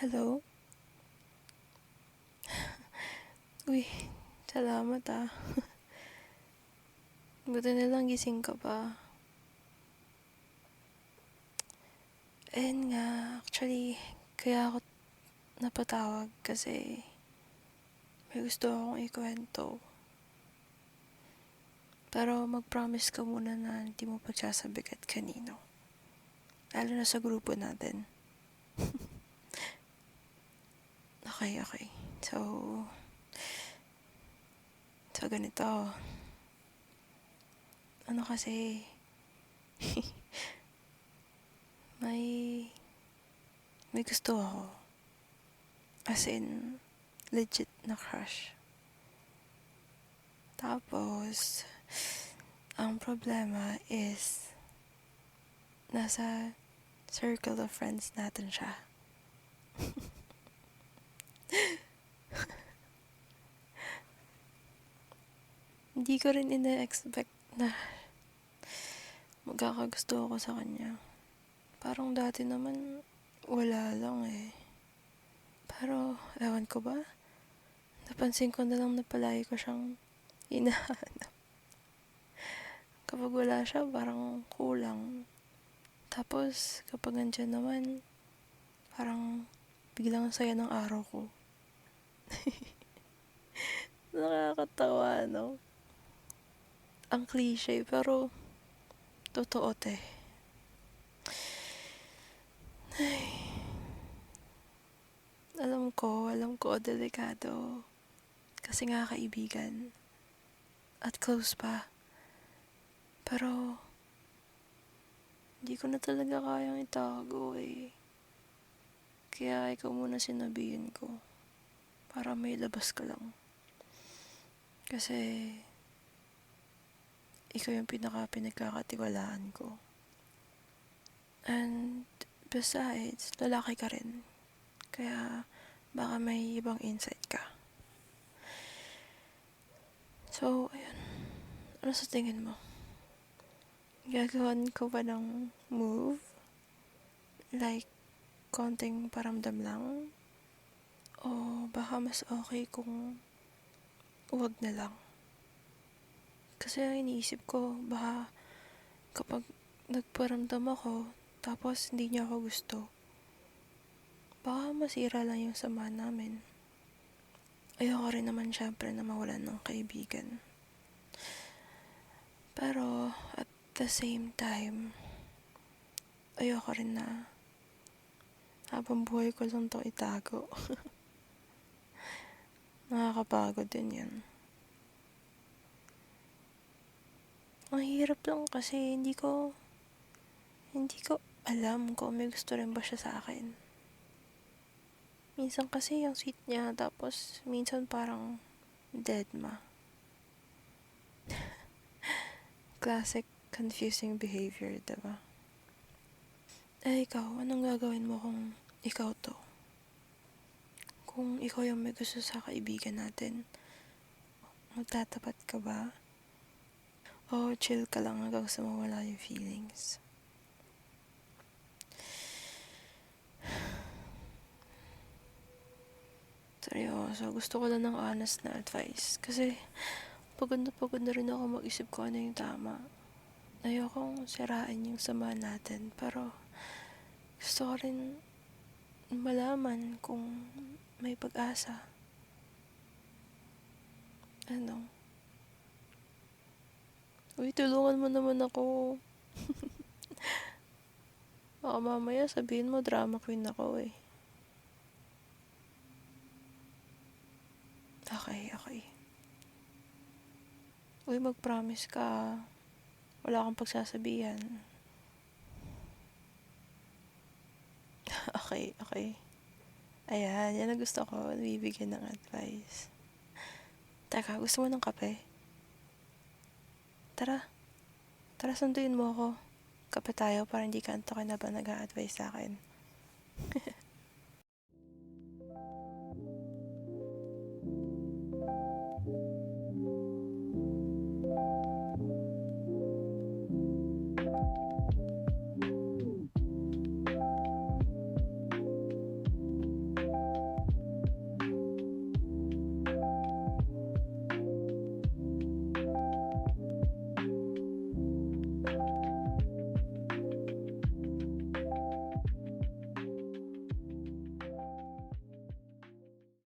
Hello? Uy, salamat ah. Buti nalang gising ka pa. Ayun nga, actually, kaya ako napatawag kasi may gusto akong ikwento. Pero mag-promise ka muna na hindi mo pagsasabi kahit kanino. Lalo na sa grupo natin. Okay. So ganito. Ano kasi, may gusto ako. As in, legit na crush. Tapos, ang problema is, nasa circle of friends natin siya. Hindi ko rin ina-expect na magkakagusto ako sa kanya. Parang dati naman, wala lang eh. Pero, ewan ko ba? Napansin ko na lang na palagi ko siyang hinahanap. Kapag wala siya, parang kulang. Tapos, kapag nandyan naman, parang biglang saya ng araw ko. Nakakatawa, no? Ang cliche, pero totoo te. Alam ko, delikado. Kasi nga kaibigan. At close pa. Pero, hindi ko na talaga kayang itago eh. Kaya ikaw muna sinabihin ko. Para may labas ka lang. Kasi, ikaw yung pinagkakatiwalaan ko. And, besides, lalaki ka rin. Kaya, baka may ibang insight ka. So, ayun. Ano sa tingin mo? Gagawan ko ba ng move? Like, konting paramdam lang? O baka mas okay kung wag na lang? Kasi iniisip ko, baka kapag nagparamdam ako, tapos hindi niya ako gusto, baka masira lang yung samahan namin. Ayoko rin naman syempre na mawalan ng kaibigan. Pero, at the same time, ayoko rin na habang buhay ko lang to itago. Nakakapagod din yan. Ang hirap lang kasi hindi ko alam kung may gusto rin ba siya sa akin. Minsan kasi yung sweet niya, tapos minsan parang dead ma. Classic confusing behavior, diba? Ikaw, anong gagawin mo kung ikaw to? Kung ikaw yung may gusto sa kaibigan natin, magtatapat ka ba? O chill ka lang hanggang sa mawala yung feelings? Seryoso, gusto ko lang ng honest na advice. Kasi, pagod na rin ako mag-isip ko ano yung tama. Ayokong sirain yung samahan natin, pero gusto ko rin malaman kung may pag-asa. Ano? Uy, tulungan mo naman ako. Baka mamaya sabihin mo drama queen ako eh. Okay. Uy, mag-promise ka. Wala kang pagsasabihan. Okay. Ayan, yan ang gusto ko. Bibigyan ng advice. Teka, gusto mo ng kape? Tara sunduin mo ako. Kape tayo para hindi ka antokin na ba nag-a-advise sa akin.